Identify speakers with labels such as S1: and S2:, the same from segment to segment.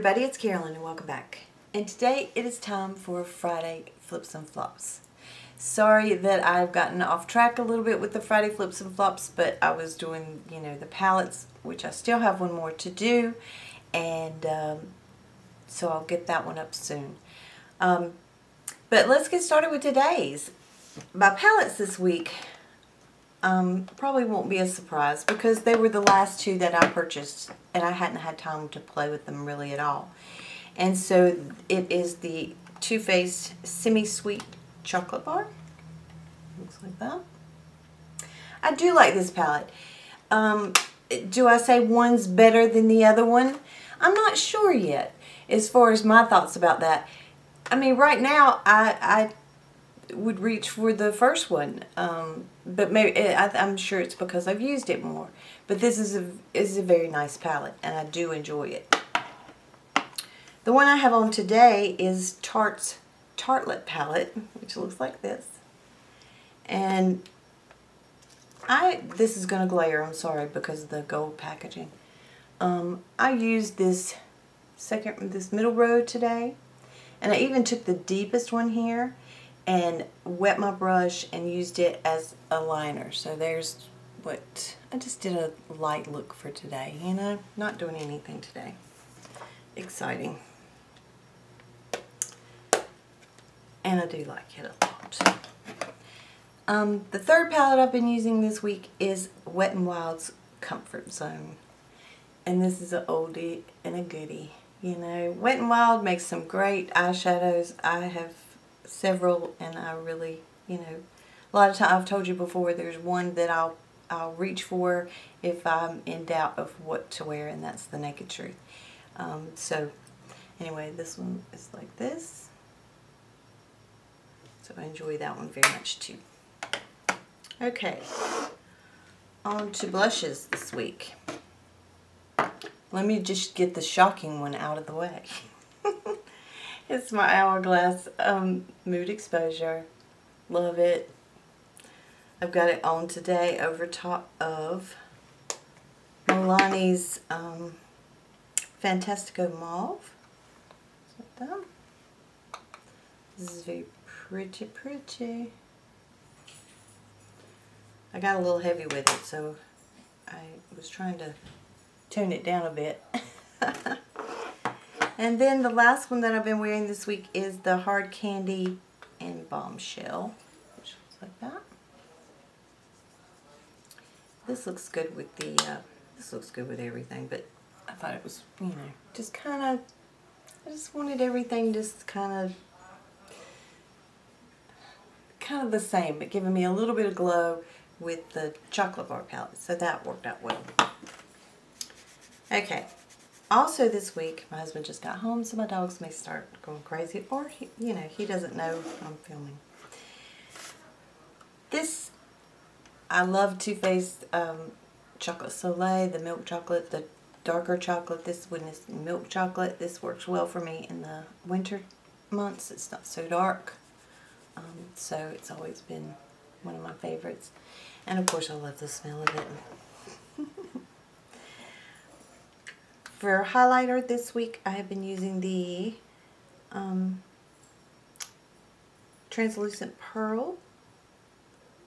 S1: everybody, it's Carolyn and welcome back. And today it is time for Friday Flips and Flops. Sorry that I've gotten off track a little bit with the Friday Flips and Flops, but I was doing, the palettes, which I still have one more to do, and so I'll get that one up soon. But let's get started with today's. My palettes this week probably won't be a surprise because they were the last two that I purchased and I hadn't had time to play with them really at all. And so it is the Too Faced Semi-Sweet Chocolate Bar. Looks like that. I do like this palette. Do I say one's better than the other one? I'm not sure yet as far as my thoughts about that. I mean, right now I would reach for the first one, but maybe I'm sure it's because I've used it more. But this is a very nice palette, and I do enjoy it. The one I have on today is Tarte's Tartlet palette, which looks like this. And this is gonna glare. I'm sorry because of the gold packaging. I used this middle row today, and I even took the deepest one here and wet my brush and used it as a liner. So there's what I just did, a light look for today, not doing anything today exciting, and I do like it a lot. The third palette I've been using this week is Wet n Wild's Comfort Zone, and this is an oldie and a goodie. Wet n Wild makes some great eyeshadows. I have several, and I really, a lot of times, I've told you before, there's one that I'll reach for if I'm in doubt of what to wear, and that's the Naked Truth. So anyway, this one is like this, so I enjoy that one very much too. Okay, on to blushes this week. Let me just get the shocking one out of the way. It's my Hourglass Mood Exposure. Love it. I've got it on today over top of Milani's Fantastico Mauve. Like that. This is very pretty, pretty. I got a little heavy with it, so I was trying to tone it down a bit. And then the last one that I've been wearing this week is the Hard Candy in Bombshell, which looks like that. This looks good with the, this looks good with everything, but I thought it was, just kind of, I just wanted everything just kind of the same, but giving me a little bit of glow with the chocolate bar palette, so that worked out well. Okay. Also this week, my husband just got home, so my dogs may start going crazy, or he doesn't know I'm filming. This, I love Too Faced Chocolate Soleil, the milk chocolate, the darker chocolate. This one is milk chocolate. This works well for me in the winter months. It's not so dark, so it's always been one of my favorites. And of course, I love the smell of it. For highlighter this week, I have been using the Translucent Pearl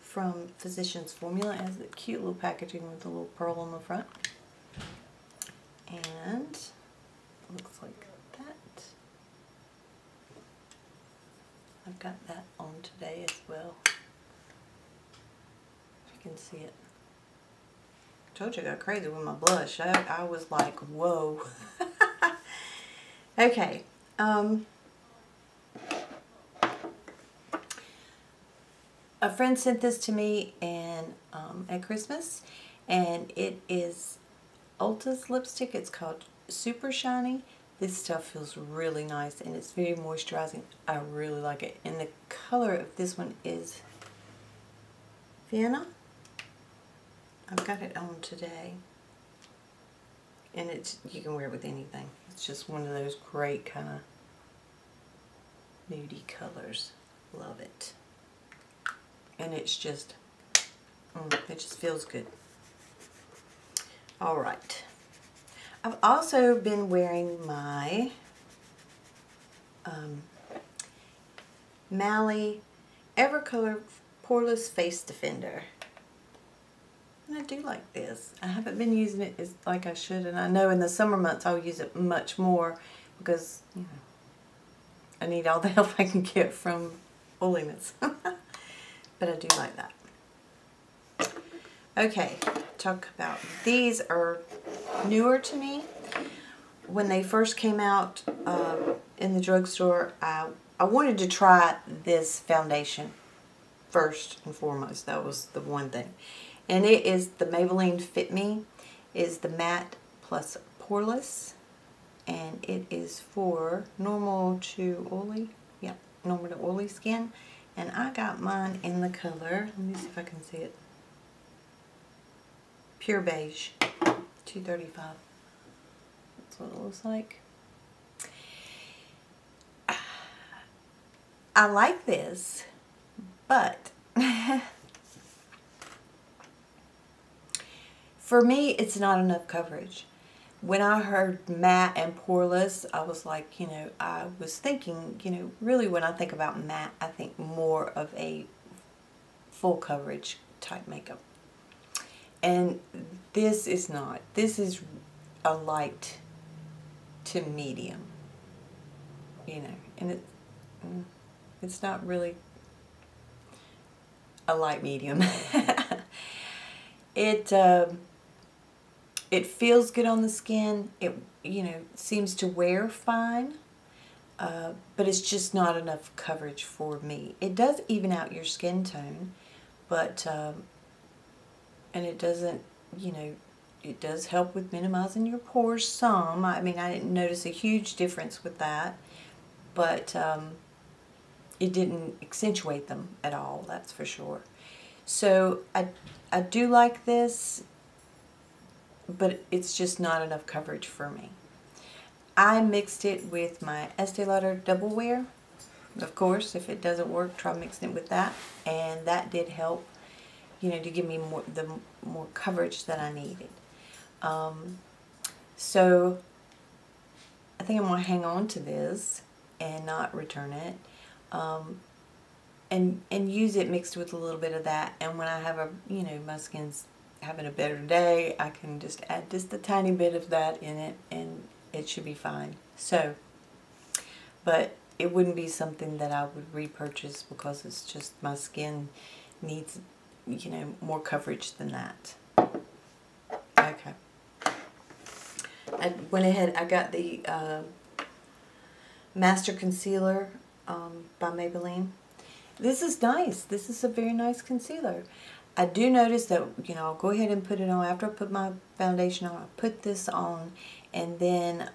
S1: from Physicians Formula. It has the cute little packaging with a little pearl on the front. And it looks like that. I've got that on today as well. If you can see it. I told you I got crazy with my blush. I was like, whoa. Okay. A friend sent this to me at Christmas, and it is Ulta's lipstick. It's called Super Shiny. This stuff feels really nice, and it's very moisturizing. I really like it. And the color of this one is Vienna. I've got it on today, and you can wear it with anything. It's just one of those great kind of nudie colors. Love it. And it's just, it just feels good. All right. I've also been wearing my Mally Evercolor Poreless Face Defender. And I do like this. I haven't been using it as like I should, and I know in the summer months I'll use it much more because, you know, I need all the help I can get from oiliness. But I do like that. Okay, talk about, these are newer to me. When they first came out in the drugstore, I wanted to try this foundation first and foremost. That was the one thing. And it is the Maybelline Fit Me. Is the matte plus poreless. And it is for normal to oily. Yeah, normal to oily skin. And I got mine in the color, let me see if I can see it. Pure Beige, 235. That's what it looks like. I like this, but for me, it's not enough coverage. When I heard matte and poreless, I was like, you know, I was thinking, you know, really when I think about matte, I think more of a full coverage type makeup. And this is not. This is a light to medium, you know, and it's not really a light medium. It feels good on the skin. It, you know, seems to wear fine, but it's just not enough coverage for me. It does even out your skin tone, but and it doesn't, you know, it does help with minimizing your pores some. I mean, I didn't notice a huge difference with that, but it didn't accentuate them at all, that's for sure. So I do like this, but it's just not enough coverage for me. I mixed it with my Estee Lauder Double Wear. Of course, if it doesn't work, try mixing it with that, and that did help, you know, to give me more coverage that I needed. So I think I'm going to hang on to this and not return it, and use it mixed with a little bit of that. And when I have a, you know, my skin's having a better day, I can just add just a tiny bit of that in it, and it should be fine. So, but it wouldn't be something that I would repurchase because it's just my skin needs, you know, more coverage than that. Okay. I went ahead, I got the Master Concealer by Maybelline. This is nice. This is a very nice concealer. I do notice that, you know, I'll go ahead and put it on. After I put my foundation on, I'll put this on, and then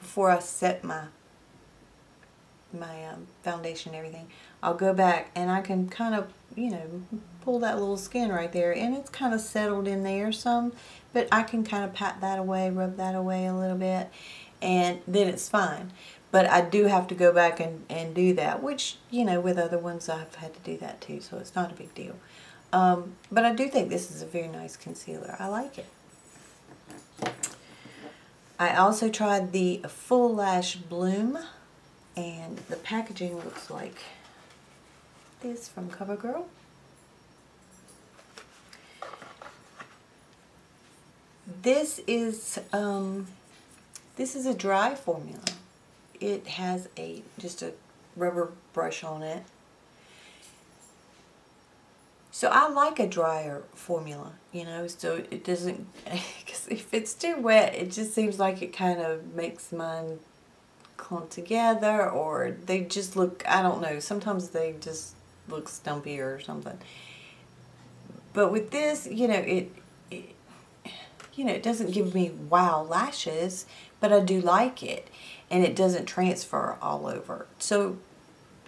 S1: before I set my foundation and everything, I'll go back and I can kind of, you know, pull that little skin right there, and it's kind of settled in there some, but I can kind of pat that away, rub that away a little bit, and then it's fine. But I do have to go back and do that, which, you know, with other ones I've had to do that too, so it's not a big deal. But I do think this is a very nice concealer. I like it. I also tried the Full Lash Bloom, and the packaging looks like this from CoverGirl. This is a dry formula. It has just a rubber brush on it. So I like a drier formula, you know, so it doesn't, because if it's too wet, it just seems like it kind of makes mine clump together, or they just look, I don't know, sometimes they just look stumpy or something. But with this, you know, it doesn't give me wow lashes, but I do like it, and it doesn't transfer all over. So,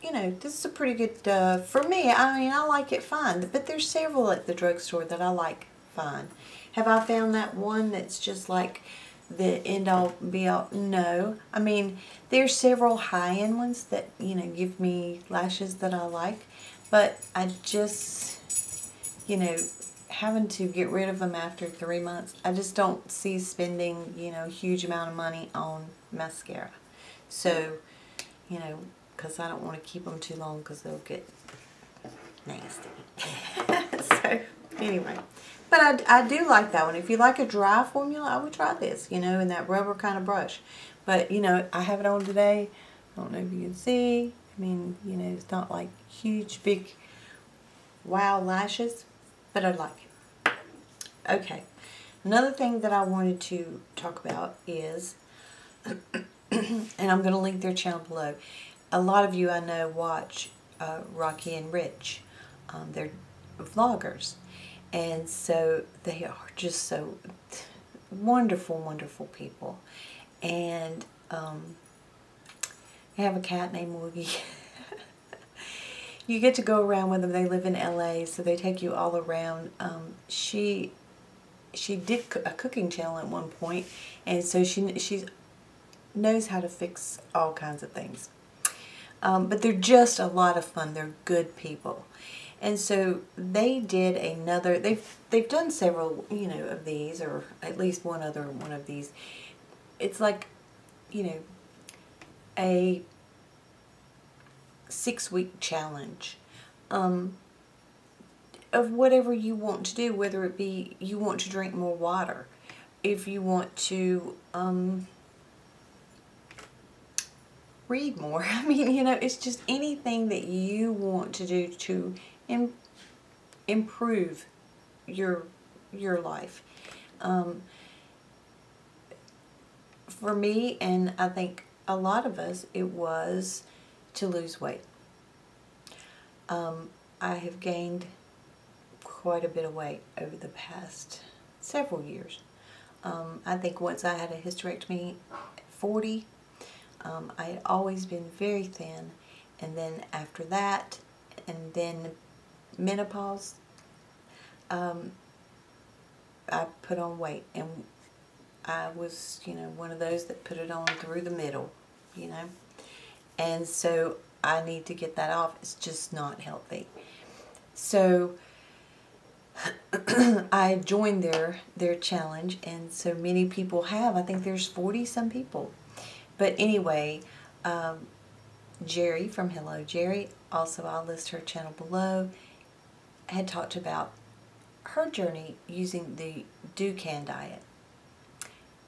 S1: you know, this is a pretty good, for me, I mean, I like it fine, but there's several at the drugstore that I like fine. Have I found that one that's just like the end all be all? No. I mean, there's several high-end ones that, you know, give me lashes that I like, but I just, you know, having to get rid of them after 3 months. I just don't see spending, a huge amount of money on mascara. So, because I don't want to keep them too long because they'll get nasty. So, anyway. But I do like that one. If you like a dry formula, I would try this, in that rubber kind of brush. But, I have it on today. I don't know if you can see. I mean, it's not like huge, big, wow lashes. But I like it. Okay. Another thing that I wanted to talk about is, and I'm going to link their channel below. A lot of you I know watch Rocky and Rich. They're vloggers. And so they are just so wonderful, wonderful people. And they have a cat named Woogie. You get to go around with them. They live in LA, so they take you all around. She did a cooking channel at one point, and so she knows how to fix all kinds of things. But they're just a lot of fun. They're good people. And so they did another, they've done several, of these, or at least one other one of these. It's like, a 6-week challenge of whatever you want to do, whether it be you want to drink more water, if you want to read more. I mean, it's just anything that you want to do to improve your life. For me, and I think a lot of us, it was to lose weight. I have gained quite a bit of weight over the past several years. I think once I had a hysterectomy at 40, I had always been very thin, and then after that, and then menopause, I put on weight, and I was, one of those that put it on through the middle, and so I need to get that off. It's just not healthy. So I joined their challenge, and so many people have. I think there's 40 some people. But anyway, Jerry from Hello Jerry, also I'll list her channel below, had talked about her journey using the Dukan diet.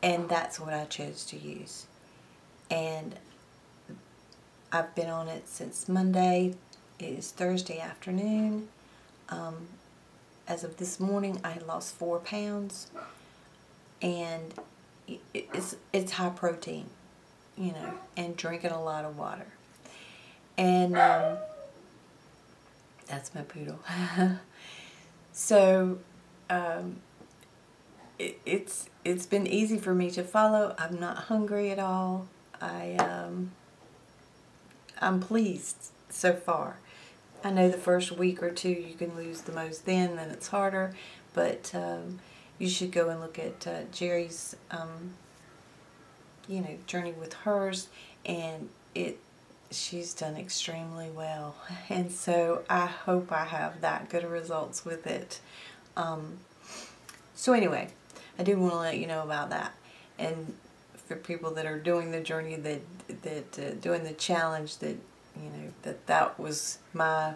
S1: And that's what I chose to use. And I've been on it since Monday. It is Thursday afternoon. As of this morning, I had lost 4 pounds. And it's high protein, and drinking a lot of water. And that's my poodle. So it's been easy for me to follow. I'm not hungry at all. I'm pleased so far. I know the first week or two you can lose the most, then it's harder, but you should go and look at Jerry's journey with hers, and she's done extremely well, and so I hope I have that good of results with it. So anyway, I do want to let you know about that. And for people that are doing the journey, that doing the challenge, that that was my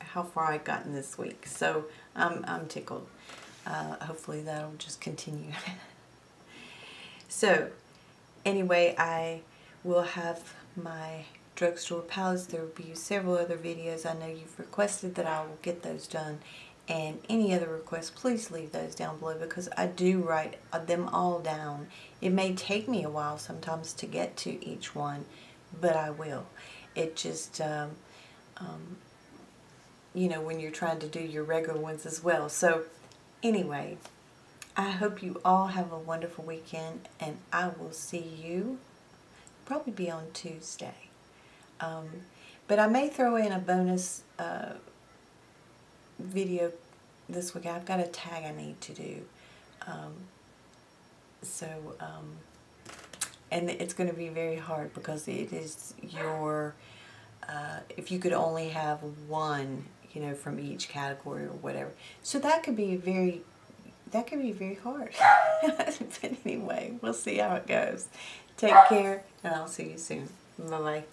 S1: how far I've gotten this week. So I'm tickled. Hopefully that'll just continue. So anyway, I will have my drugstore palettes. There will be several other videos. I know you've requested that I will get those done. And any other requests, please leave those down below, because I do write them all down. It may take me a while sometimes to get to each one, but I will. It just, when you're trying to do your regular ones as well. So anyway, I hope you all have a wonderful weekend, and I will see you probably be on Tuesday. But I may throw in a bonus video this week. I've got a tag I need to do. And it's going to be very hard, because it is your, if you could only have one, you know, from each category or whatever. So that could be very hard. But anyway, we'll see how it goes. Take care, and I'll see you soon. Bye-bye.